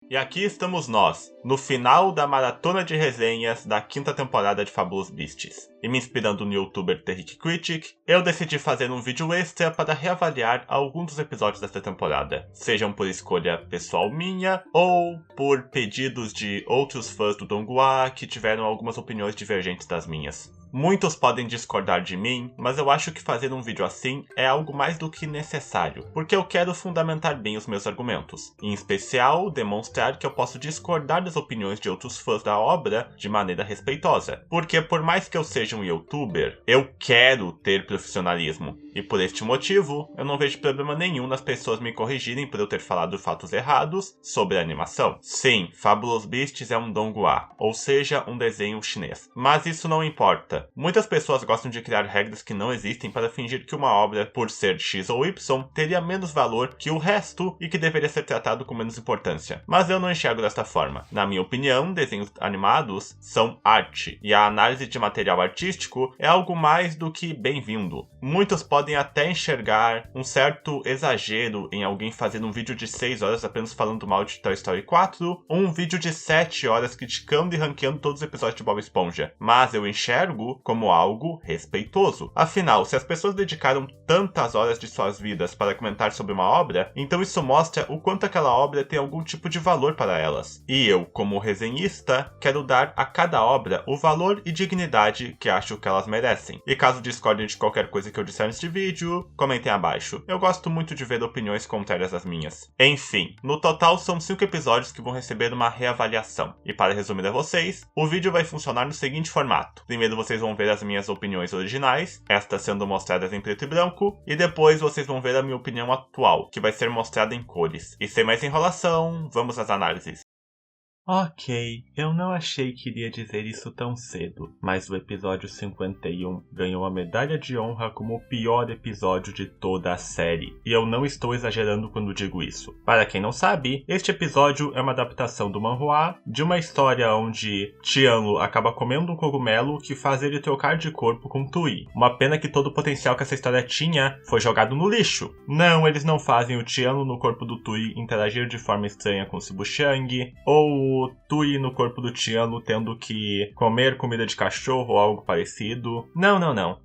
E aqui estamos nós, no final da maratona de resenhas da 5ª temporada de Fabulous Beasts. E me inspirando no youtuber Terrific Critic, eu decidi fazer um vídeo extra para reavaliar alguns dos episódios desta temporada. Sejam por escolha pessoal minha, ou por pedidos de outros fãs do Donghua que tiveram algumas opiniões divergentes das minhas. Muitos podem discordar de mim, mas eu acho que fazer um vídeo assim é algo mais do que necessário, porque eu quero fundamentar bem os meus argumentos. Em especial, demonstrar que eu posso discordar das opiniões de outros fãs da obra de maneira respeitosa. Porque por mais que eu seja um youtuber, eu quero ter profissionalismo. E por este motivo, eu não vejo problema nenhum nas pessoas me corrigirem por eu ter falado fatos errados sobre a animação. Sim, Fabulous Beasts é um Donghua, ou seja, um desenho chinês. Mas isso não importa. Muitas pessoas gostam de criar regras que não existem para fingir que uma obra, por ser X ou Y, teria menos valor que o resto e que deveria ser tratado com menos importância. Mas eu não enxergo desta forma. Na minha opinião, desenhos animados são arte, e a análise de material artístico é algo mais do que bem-vindo. Muitos podem até enxergar um certo exagero em alguém fazendo um vídeo de 6 horas apenas falando mal de Toy Story 4, ou um vídeo de 7 horas criticando e ranqueando todos os episódios de Bob Esponja. Mas eu enxergo como algo respeitoso. Afinal, se as pessoas dedicaram tantas horas de suas vidas para comentar sobre uma obra, então isso mostra o quanto aquela obra tem algum tipo de valor para elas. E eu, como resenhista, quero dar a cada obra o valor e dignidade que acho que elas merecem. E caso discordem de qualquer coisa que eu disser neste vídeo, comentem abaixo. Eu gosto muito de ver opiniões contrárias às minhas. Enfim, no total são 5 episódios que vão receber uma reavaliação. E para resumir a vocês, o vídeo vai funcionar no seguinte formato. Primeiro vocês vão ver as minhas opiniões originais, estas sendo mostradas em preto e branco, e depois vocês vão ver a minha opinião atual, que vai ser mostrada em cores. E sem mais enrolação, vamos às análises. Ok, eu não achei que iria dizer isso tão cedo, mas o episódio 51 ganhou a medalha de honra como o pior episódio de toda a série, e eu não estou exagerando quando digo isso. Para quem não sabe, este episódio é uma adaptação do manhwa de uma história onde Tianlu acaba comendo um cogumelo que faz ele trocar de corpo com Tui. Uma pena que todo o potencial que essa história tinha foi jogado no lixo. Não, eles não fazem o Tianlu no corpo do Tui interagir de forma estranha com o Sibuchang, ou o Tui no corpo do Tianlu tendo que comer comida de cachorro ou algo parecido. Não,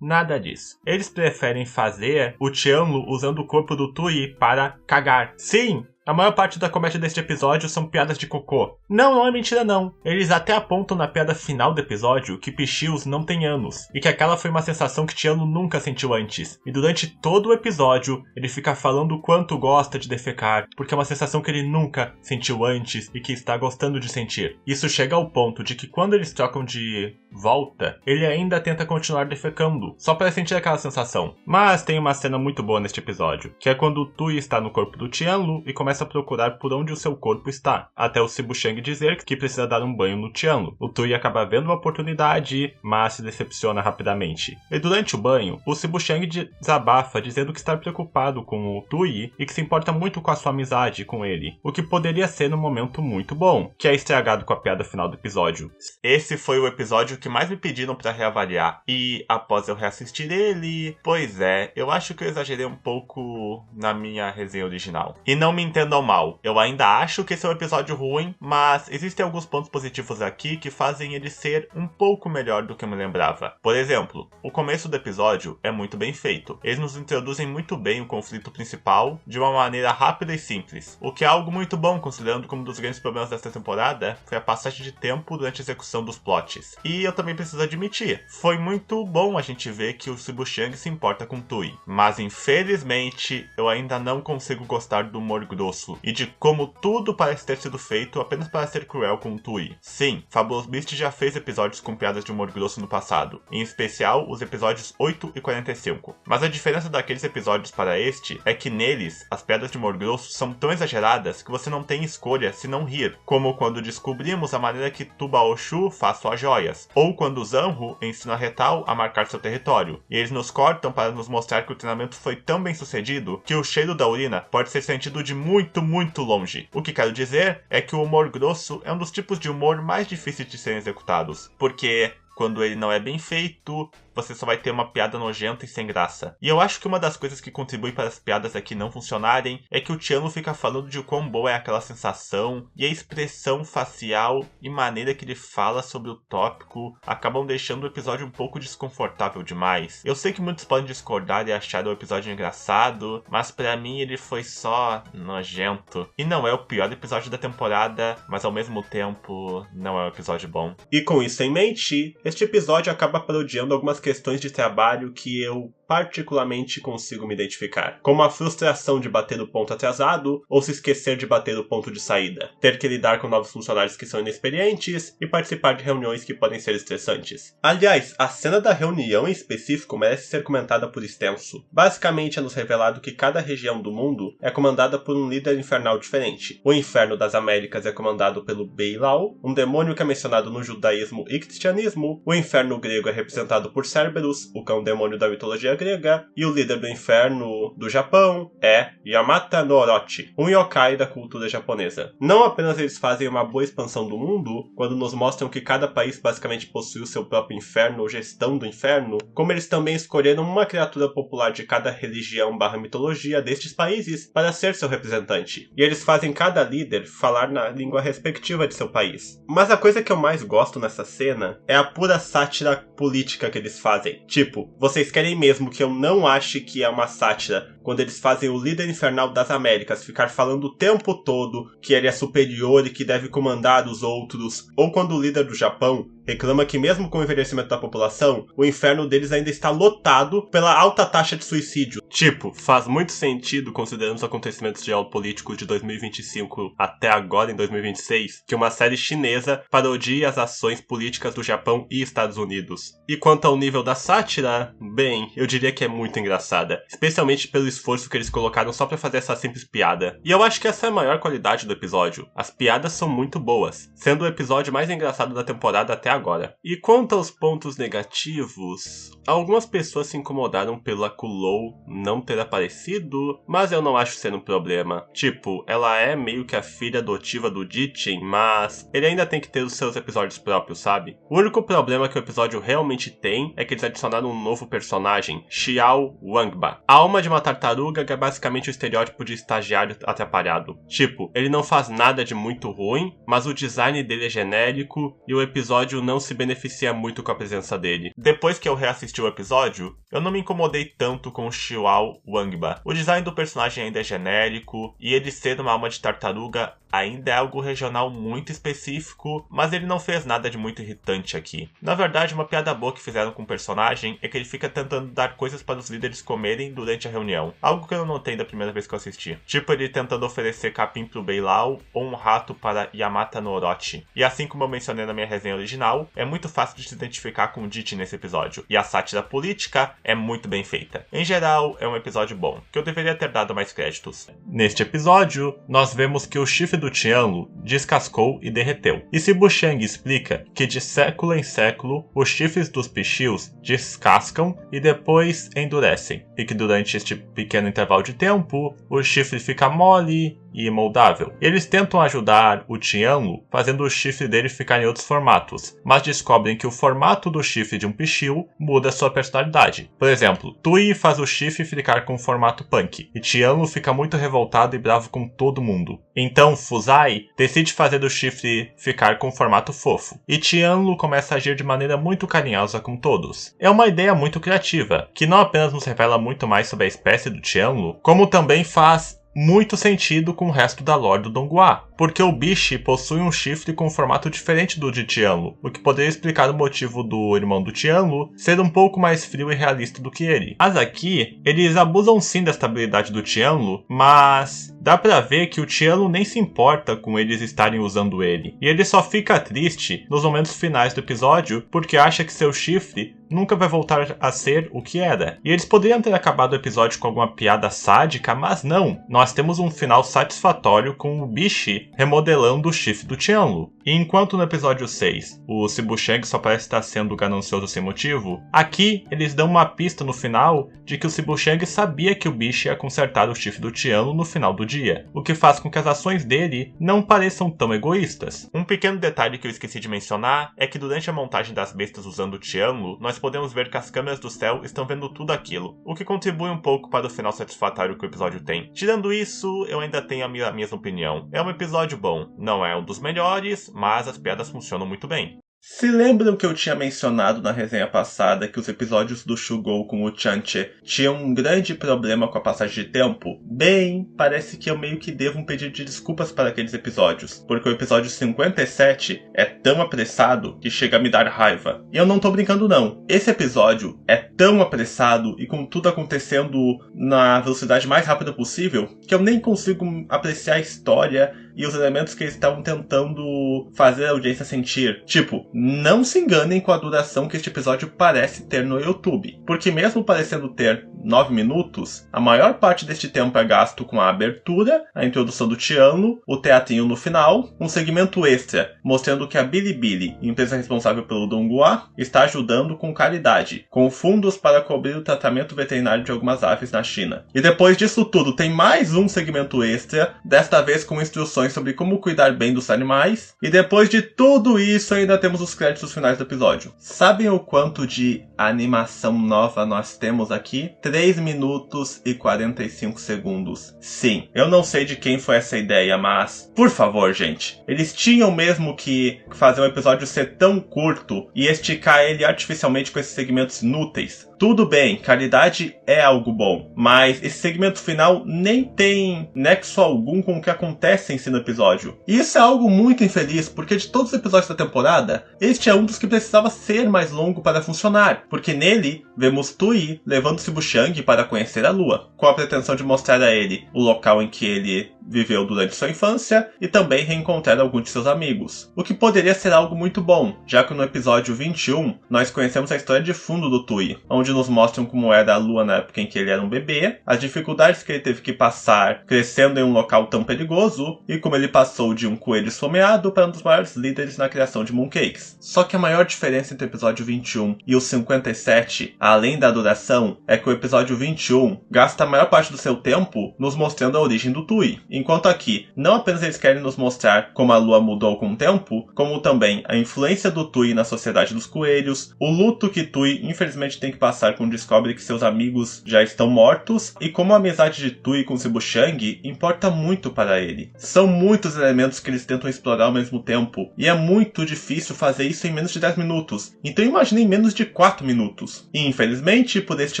nada disso. Eles preferem fazer o Tianlu usando o corpo do Tui para cagar. Sim! A maior parte da comédia deste episódio são piadas de cocô. Não é mentira não. Eles até apontam na piada final do episódio que Pichius não tem ânus, e que aquela foi uma sensação que Tianlu nunca sentiu antes. E durante todo o episódio, ele fica falando o quanto gosta de defecar, porque é uma sensação que ele nunca sentiu antes e que está gostando de sentir. Isso chega ao ponto de que quando eles trocam de volta, ele ainda tenta continuar defecando, só para sentir aquela sensação. Mas tem uma cena muito boa neste episódio, que é quando o Tui está no corpo do Tianlu e começa a procurar por onde o seu corpo está, até o Sibuchang dizer que precisa dar um banho no Tianlu. O Tui acaba vendo uma oportunidade, mas se decepciona rapidamente. E durante o banho, o Sibuchang desabafa dizendo que está preocupado com o Tui e que se importa muito com a sua amizade com ele, o que poderia ser um momento muito bom, que é estragado com a piada final do episódio. Esse foi o episódio que mais me pediram para reavaliar, e após eu reassistir ele, pois é, eu acho que eu exagerei um pouco na minha resenha original. E não me entendam mal, eu ainda acho que esse é um episódio ruim, mas existem alguns pontos positivos aqui que fazem ele ser um pouco melhor do que eu me lembrava. Por exemplo, o começo do episódio é muito bem feito. Eles nos introduzem muito bem o conflito principal de uma maneira rápida e simples, o que é algo muito bom considerando que um dos grandes problemas desta temporada foi a passagem de tempo durante a execução dos plots. E eu também preciso admitir, foi muito bom a gente ver que o Sibuchang se importa com Tui, mas infelizmente eu ainda não consigo gostar do humor grosso e de como tudo parece ter sido feito apenas para ser cruel com o Tui. Sim, Fabulous Beasts já fez episódios com piadas de humor grosso no passado, em especial os episódios 8 e 45. Mas a diferença daqueles episódios para este é que neles, as piadas de humor grosso são tão exageradas que você não tem escolha se não rir, como quando descobrimos a maneira que Tubaoshu faz suas joias, ou quando Zanru ensina Retal a marcar seu território, e eles nos cortam para nos mostrar que o treinamento foi tão bem sucedido que o cheiro da urina pode ser sentido de muito longe. O que quero dizer é que o humor grosso é um dos tipos de humor mais difíceis de serem executados, porque quando ele não é bem feito, você só vai ter uma piada nojenta e sem graça. E eu acho que uma das coisas que contribui para as piadas aqui não funcionarem é que o Tiano fica falando de o quão boa é aquela sensação, e a expressão facial e maneira que ele fala sobre o tópico acabam deixando o episódio um pouco desconfortável demais. Eu sei que muitos podem discordar e achar o episódio engraçado, mas pra mim ele foi só nojento. E não é o pior episódio da temporada, mas ao mesmo tempo não é um episódio bom. E com isso em mente, este episódio acaba parodiando algumas questões de trabalho que eu particularmente consigo me identificar, como a frustração de bater o ponto atrasado ou se esquecer de bater o ponto de saída, ter que lidar com novos funcionários que são inexperientes e participar de reuniões que podem ser estressantes. Aliás, a cena da reunião em específico merece ser comentada por extenso. Basicamente é nos revelado que cada região do mundo é comandada por um líder infernal diferente. O Inferno das Américas é comandado pelo Belial, um demônio que é mencionado no judaísmo e cristianismo. O Inferno grego é representado por Cerberus, o cão demônio da mitologia grega, e o líder do inferno do Japão é Yamata no Orochi, um yokai da cultura japonesa. Não apenas eles fazem uma boa expansão do mundo, quando nos mostram que cada país basicamente possui o seu próprio inferno ou gestão do inferno, como eles também escolheram uma criatura popular de cada religião / mitologia destes países para ser seu representante. E eles fazem cada líder falar na língua respectiva de seu país. Mas a coisa que eu mais gosto nessa cena é a pura sátira política que eles fazem. Tipo, vocês querem mesmo que eu não ache que é uma sátira quando eles fazem o líder infernal das Américas ficar falando o tempo todo que ele é superior e que deve comandar os outros, ou quando o líder do Japão reclama que mesmo com o envelhecimento da população, o inferno deles ainda está lotado pela alta taxa de suicídio. Tipo, faz muito sentido, considerando os acontecimentos geopolíticos de 2025 até agora, em 2026, que uma série chinesa parodie as ações políticas do Japão e Estados Unidos. E quanto ao nível da sátira, bem, eu diria que é muito engraçada, especialmente pelo esforço que eles colocaram só pra fazer essa simples piada. E eu acho que essa é a maior qualidade do episódio. As piadas são muito boas, sendo o episódio mais engraçado da temporada até agora. E quanto aos pontos negativos, algumas pessoas se incomodaram pela Kulou não ter aparecido, mas eu não acho ser um problema. Tipo, ela é meio que a filha adotiva do Jichin, mas ele ainda tem que ter os seus episódios próprios, sabe? O único problema que o episódio realmente tem é que eles adicionaram um novo personagem, Xiao Wangba. A alma de uma tartaruga que é basicamente o estereótipo de estagiário atrapalhado. Tipo, ele não faz nada de muito ruim, mas o design dele é genérico e o episódio não se beneficia muito com a presença dele. Depois que eu reassisti o episódio, eu não me incomodei tanto com o Xiao Wangba. O design do personagem ainda é genérico, e ele ser uma alma de tartaruga ainda é algo regional muito específico, mas ele não fez nada de muito irritante aqui. Na verdade, uma piada boa que fizeram com o personagem é que ele fica tentando dar coisas para os líderes comerem durante a reunião, algo que eu não notei da primeira vez que eu assisti. Tipo ele tentando oferecer capim pro Belial ou um rato para Yamata no Orochi. E assim como eu mencionei na minha resenha original, é muito fácil de se identificar com o Jichin nesse episódio, e a sátira política é muito bem feita. Em geral, é um episódio bom, que eu deveria ter dado mais créditos. Neste episódio, nós vemos que o chifre do Tianlu descascou e derreteu. E Sibu Shang explica que de século em século, os chifres dos pixius descascam e depois endurecem, e que durante este pequeno intervalo de tempo, o chifre fica mole e moldável. Eles tentam ajudar o Tianlu fazendo o chifre dele ficar em outros formatos, mas descobrem que o formato do chifre de um pixiu muda sua personalidade. Por exemplo, Tui faz o chifre ficar com o formato punk, e Tianlu fica muito revoltado e bravo com todo mundo. Então Fuzai decide fazer o chifre ficar com o formato fofo, e Tianlu começa a agir de maneira muito carinhosa com todos. É uma ideia muito criativa, que não apenas nos revela muito mais sobre a espécie do Tianlu, como também faz muito sentido com o resto da lore do Donghua, porque o Bishi possui um chifre com um formato diferente do de Tianlu, o que poderia explicar o motivo do irmão do Tianlu ser um pouco mais frio e realista do que ele. Mas aqui, eles abusam sim da estabilidade do Tianlu, mas dá pra ver que o Tianlu nem se importa com eles estarem usando ele, e ele só fica triste nos momentos finais do episódio porque acha que seu chifre nunca vai voltar a ser o que era. E eles poderiam ter acabado o episódio com alguma piada sádica, mas não. Nós temos um final satisfatório com o Bishi remodelando o chifre do Tianlu. E enquanto no episódio 6, o Sibu Shang só parece estar sendo ganancioso sem motivo, aqui eles dão uma pista no final de que o Sibu Shang sabia que o Bishi ia consertar o chifre do Tianlu no final do dia. dia, o que faz com que as ações dele não pareçam tão egoístas. Um pequeno detalhe que eu esqueci de mencionar é que durante a montagem das bestas usando o Tianlu, nós podemos ver que as câmeras do céu estão vendo tudo aquilo, o que contribui um pouco para o final satisfatório que o episódio tem. Tirando isso, eu ainda tenho a mesma opinião. É um episódio bom, não é um dos melhores, mas as piadas funcionam muito bem. Se lembram que eu tinha mencionado na resenha passada que os episódios do Shugou com o Chanche tinham um grande problema com a passagem de tempo? Bem, parece que eu meio que devo um pedido de desculpas para aqueles episódios, porque o episódio 57 é tão apressado que chega a me dar raiva. E eu não tô brincando não, esse episódio é tão apressado e com tudo acontecendo na velocidade mais rápida possível que eu nem consigo apreciar a história e os elementos que eles estavam tentando fazer a audiência sentir. Tipo, não se enganem com a duração que este episódio parece ter no YouTube, porque mesmo parecendo ter 9 minutos, a maior parte deste tempo é gasto com a abertura, a introdução do Tianlu, o teatrinho no final, um segmento extra mostrando que a Bilibili, empresa responsável pelo Donghua, está ajudando com caridade, com fundos para cobrir o tratamento veterinário de algumas aves na China. E depois disso tudo, tem mais um segmento extra, desta vez com instruções sobre como cuidar bem dos animais, e depois de tudo isso ainda temos os créditos finais do episódio. Sabem o quanto de animação nova nós temos aqui? 3 minutos e 45 segundos. Sim, eu não sei de quem foi essa ideia, mas, por favor, gente, eles tinham mesmo que fazer um episódio ser tão curto e esticar ele artificialmente com esses segmentos inúteis. Tudo bem, caridade é algo bom, mas esse segmento final nem tem nexo algum com o que acontece em si no episódio. E isso é algo muito infeliz, porque de todos os episódios da temporada, este é um dos que precisava ser mais longo para funcionar, porque nele vemos Tui levando Sibushang para conhecer a Lua, com a pretensão de mostrar a ele o local em que ele viveu durante sua infância e também reencontrar alguns de seus amigos, o que poderia ser algo muito bom, já que no episódio 21 nós conhecemos a história de fundo do Tui, onde nos mostram como era a Lua na época em que ele era um bebê, as dificuldades que ele teve que passar crescendo em um local tão perigoso e como ele passou de um coelho esfomeado para um dos maiores líderes na criação de mooncakes. Só que a maior diferença entre o episódio 21 e o 57, além da duração, é que o episódio 21 gasta a maior parte do seu tempo nos mostrando a origem do Tui, enquanto aqui não apenas eles querem nos mostrar como a Lua mudou com o tempo, como também a influência do Tui na sociedade dos coelhos, o luto que Tui infelizmente tem que passar quando descobre que seus amigos já estão mortos e como a amizade de Tui com Sibushang importa muito para ele. São muitos elementos que eles tentam explorar ao mesmo tempo e é muito difícil fazer isso em menos de 10 minutos, então imagine em menos de 4 minutos. E infelizmente, por este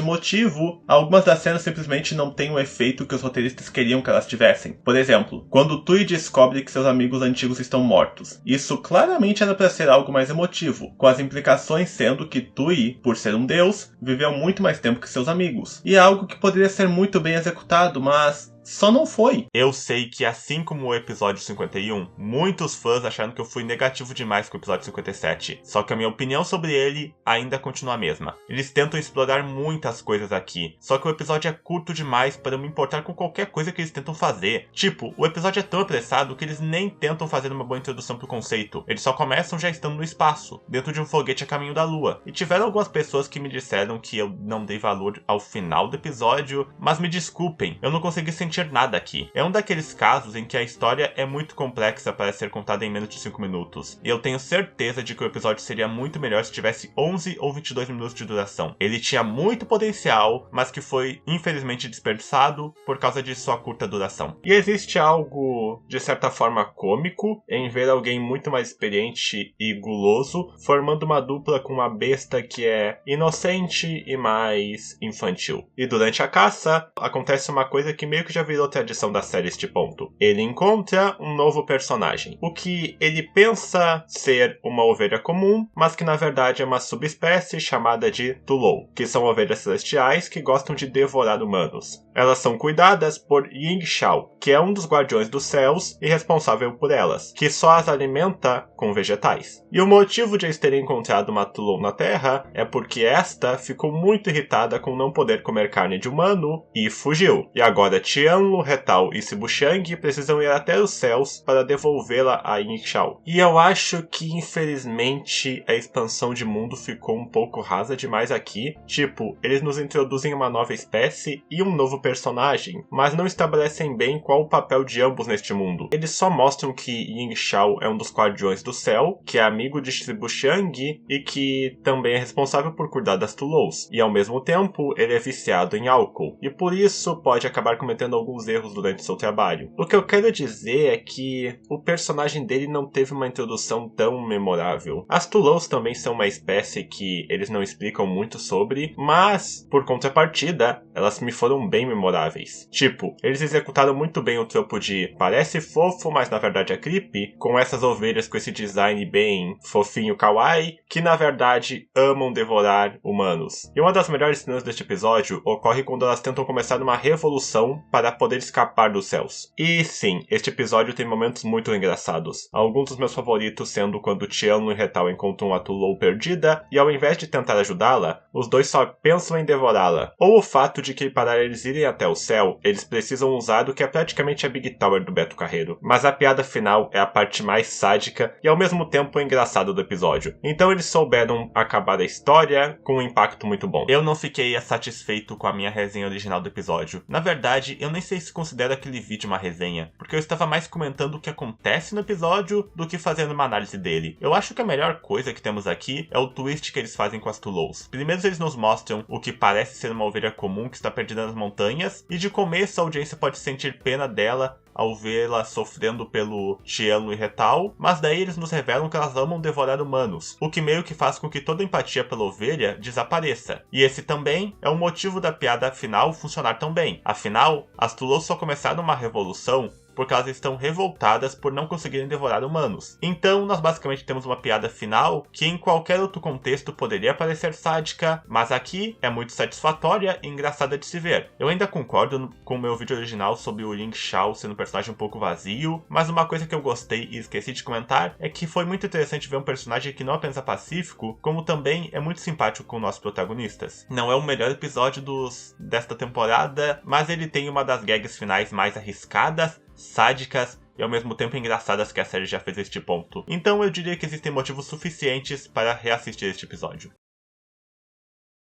motivo, algumas das cenas simplesmente não têm o efeito que os roteiristas queriam que elas tivessem. Por exemplo, quando Tui descobre que seus amigos antigos estão mortos. Isso claramente era para ser algo mais emotivo, com as implicações sendo que Tui, por ser um deus, viveu muito mais tempo que seus amigos. E é algo que poderia ser muito bem executado, mas só não foi. Eu sei que, assim como o episódio 51, muitos fãs acharam que eu fui negativo demais com o episódio 57. Só que a minha opinião sobre ele ainda continua a mesma. Eles tentam explorar muitas coisas aqui, só que o episódio é curto demais para eu me importar com qualquer coisa que eles tentam fazer. Tipo, o episódio é tão apressado que eles nem tentam fazer uma boa introdução pro conceito. Eles só começam já estando no espaço, dentro de um foguete a caminho da Lua. E tiveram algumas pessoas que me disseram que eu não dei valor ao final do episódio, mas me desculpem, eu não consegui sentir nada aqui. É um daqueles casos em que a história é muito complexa para ser contada em menos de 5 minutos. E eu tenho certeza de que o episódio seria muito melhor se tivesse 11 ou 22 minutos de duração. Ele tinha muito potencial, mas que foi infelizmente desperdiçado por causa de sua curta duração. E existe algo, de certa forma, cômico em ver alguém muito mais experiente e guloso formando uma dupla com uma besta que é inocente e mais infantil. E durante a caça, acontece uma coisa que meio que já virou tradição da série este ponto. Ele encontra um novo personagem, o que ele pensa ser uma ovelha comum, mas que na verdade é uma subespécie chamada de Tulou, que são ovelhas celestiais que gostam de devorar humanos. Elas são cuidadas por Ying Shao, que é um dos guardiões dos céus e responsável por elas, que só as alimenta com vegetais. E o motivo de eles terem encontrado uma Tulou na Terra é porque esta ficou muito irritada com não poder comer carne de humano e fugiu. E agora Tia Qianlu, Hetal e Sibuxiang precisam ir até os céus para devolvê-la a Yingxiao. E eu acho que, infelizmente, a expansão de mundo ficou um pouco rasa demais aqui. Tipo, eles nos introduzem uma nova espécie e um novo personagem, mas não estabelecem bem qual o papel de ambos neste mundo. Eles só mostram que Yingxiao é um dos Guardiões do Céu, que é amigo de Sibuxiang e que também é responsável por cuidar das Tulous. E ao mesmo tempo, ele é viciado em álcool, e por isso pode acabar cometendo alguns erros durante seu trabalho. O que eu quero dizer é que o personagem dele não teve uma introdução tão memorável. As Tulous também são uma espécie que eles não explicam muito sobre, mas, por contrapartida, elas me foram bem memoráveis. Tipo, eles executaram muito bem o tropo de parece fofo, mas na verdade é creepy, com essas ovelhas com esse design bem fofinho kawaii, que na verdade amam devorar humanos. E uma das melhores cenas deste episódio ocorre quando elas tentam começar uma revolução para poder escapar dos céus. E sim, este episódio tem momentos muito engraçados. Alguns dos meus favoritos sendo quando Qianlu e Hetal encontram a Tulou perdida, e ao invés de tentar ajudá-la, os dois só pensam em devorá-la. Ou o fato de que para eles irem até o céu, eles precisam usar o que é praticamente a Big Tower do Beto Carreiro. Mas a piada final é a parte mais sádica e ao mesmo tempo engraçada do episódio. Então eles souberam acabar a história com um impacto muito bom. Eu não fiquei satisfeito com a minha resenha original do episódio. Na verdade, eu nem sei se considero aquele vídeo uma resenha, porque eu estava mais comentando o que acontece no episódio do que fazendo uma análise dele. Eu acho que a melhor coisa que temos aqui é o twist que eles fazem com as Tulous. Primeiro eles nos mostram o que parece ser uma ovelha comum que está perdida nas montanhas, e de começo a audiência pode sentir pena dela ao vê-la sofrendo pelo Qianlu e Hetal, mas daí eles nos revelam que elas amam devorar humanos, o que meio que faz com que toda empatia pela ovelha desapareça. E esse também é o motivo da piada final funcionar tão bem. Afinal, as Tulous só começaram uma revolução porque elas estão revoltadas por não conseguirem devorar humanos. Então, nós basicamente temos uma piada final que em qualquer outro contexto poderia parecer sádica, mas aqui é muito satisfatória e engraçada de se ver. Eu ainda concordo com o meu vídeo original sobre o Yingxiao sendo um personagem um pouco vazio, mas uma coisa que eu gostei e esqueci de comentar é que foi muito interessante ver um personagem que não apenas é pacífico, como também é muito simpático com nossos protagonistas. Não é o melhor episódio desta temporada, mas ele tem uma das gags finais mais arriscadas, sádicas e ao mesmo tempo engraçadas que a série já fez este ponto. Então eu diria que existem motivos suficientes para reassistir este episódio.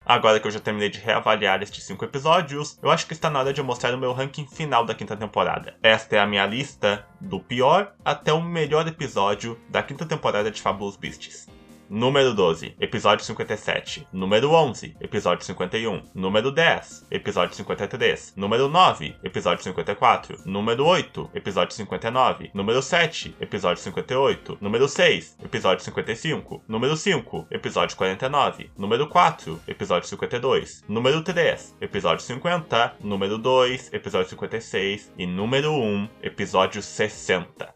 Agora que eu já terminei de reavaliar estes 5 episódios, eu acho que está na hora de eu mostrar o meu ranking final da quinta temporada. Esta é a minha lista do pior até o melhor episódio da quinta temporada de Fabulous Beasts. Número 12, episódio 57. Número 11, episódio 51. Número 10, episódio 53. Número 9, episódio 54. Número 8, episódio 59. Número 7, episódio 58. Número 6, episódio 55. Número 5, episódio 49. Número 4, episódio 52. Número 3, episódio 50. Número 2, episódio 56. E número 1, episódio 60.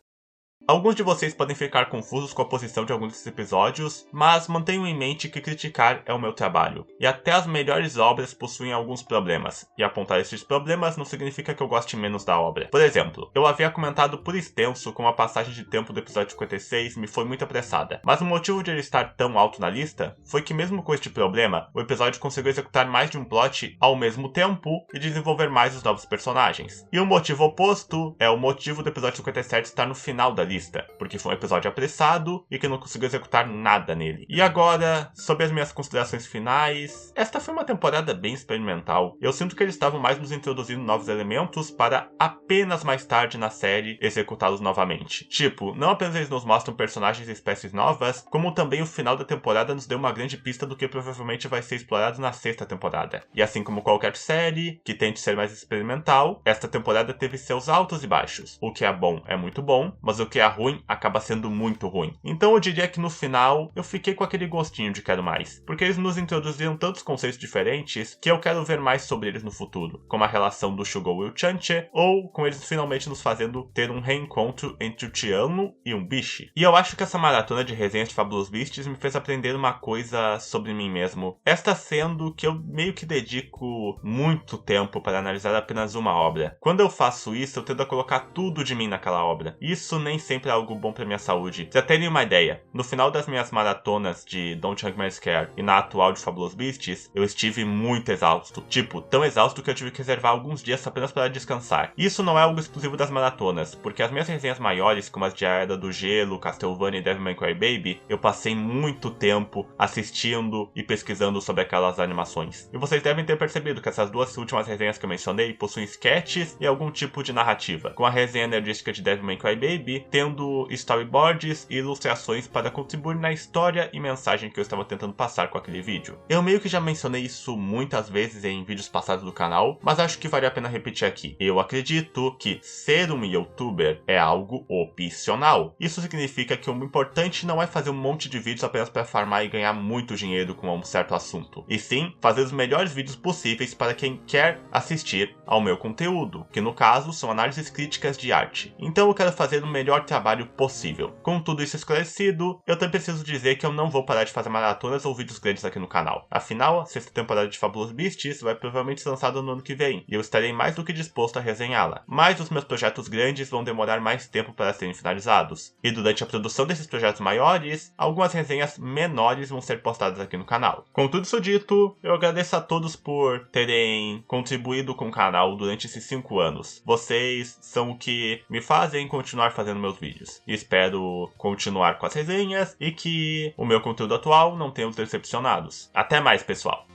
Alguns de vocês podem ficar confusos com a posição de alguns desses episódios, mas mantenham em mente que criticar é o meu trabalho. E até as melhores obras possuem alguns problemas, e apontar esses problemas não significa que eu goste menos da obra. Por exemplo, eu havia comentado por extenso como a passagem de tempo do episódio 56 me foi muito apressada, mas o motivo de ele estar tão alto na lista foi que mesmo com este problema, o episódio conseguiu executar mais de um plot ao mesmo tempo e desenvolver mais os novos personagens. E o motivo oposto é o motivo do episódio 57 estar no final da lista, porque foi um episódio apressado e que não conseguiu executar nada nele. E agora, sobre as minhas considerações finais, esta foi uma temporada bem experimental. Eu sinto que eles estavam mais nos introduzindo novos elementos para apenas mais tarde na série executá-los novamente. Tipo, não apenas eles nos mostram personagens e espécies novas, como também o final da temporada nos deu uma grande pista do que provavelmente vai ser explorado na sexta temporada. E assim como qualquer série que tente ser mais experimental, esta temporada teve seus altos e baixos. O que é bom é muito bom, mas o que é ruim acaba sendo muito ruim. Então eu diria que no final eu fiquei com aquele gostinho de quero mais, porque eles nos introduziram tantos conceitos diferentes que eu quero ver mais sobre eles no futuro, como a relação do Shugou e o Chanche, ou com eles finalmente nos fazendo ter um reencontro entre o Qianlu e um Bishi. E eu acho que essa maratona de resenhas de Fabulous Beasts me fez aprender uma coisa sobre mim mesmo, esta sendo que eu meio que dedico muito tempo para analisar apenas uma obra. Quando eu faço isso, eu tento colocar tudo de mim naquela obra. Isso nem sempre sempre algo bom pra minha saúde. Pra terem uma ideia, no final das minhas maratonas de Don't Hug My Scare e na atual de Fabulous Beasts, eu estive muito exausto. Tipo, tão exausto que eu tive que reservar alguns dias apenas para descansar. Isso não é algo exclusivo das maratonas, porque as minhas resenhas maiores, como as de A Era do Gelo, Castlevania e Devil May Cry Baby, eu passei muito tempo assistindo e pesquisando sobre aquelas animações. E vocês devem ter percebido que essas duas últimas resenhas que eu mencionei possuem sketches e algum tipo de narrativa, com a resenha enerdística de Devil May Cry Baby tendo storyboards e ilustrações para contribuir na história e mensagem que eu estava tentando passar com aquele vídeo. Eu meio que já mencionei isso muitas vezes em vídeos passados do canal, mas acho que vale a pena repetir aqui. Eu acredito que ser um youtuber é algo opcional. Isso significa que o importante não é fazer um monte de vídeos apenas para farmar e ganhar muito dinheiro com um certo assunto, e sim fazer os melhores vídeos possíveis para quem quer assistir ao meu conteúdo, que no caso são análises críticas de arte. Então eu quero fazer o melhor trabalho possível. Com tudo isso esclarecido, eu também preciso dizer que eu não vou parar de fazer maratonas ou vídeos grandes aqui no canal. Afinal, a sexta temporada de Fabulous Beasts vai provavelmente ser lançada no ano que vem, e eu estarei mais do que disposto a resenhá-la. Mas os meus projetos grandes vão demorar mais tempo para serem finalizados, e durante a produção desses projetos maiores, algumas resenhas menores vão ser postadas aqui no canal. Com tudo isso dito, eu agradeço a todos por terem contribuído com o canal durante esses 5 anos. Vocês são o que me fazem continuar fazendo meus vídeos. E espero continuar com as resenhas e que o meu conteúdo atual não tenha os decepcionados. Até mais, pessoal!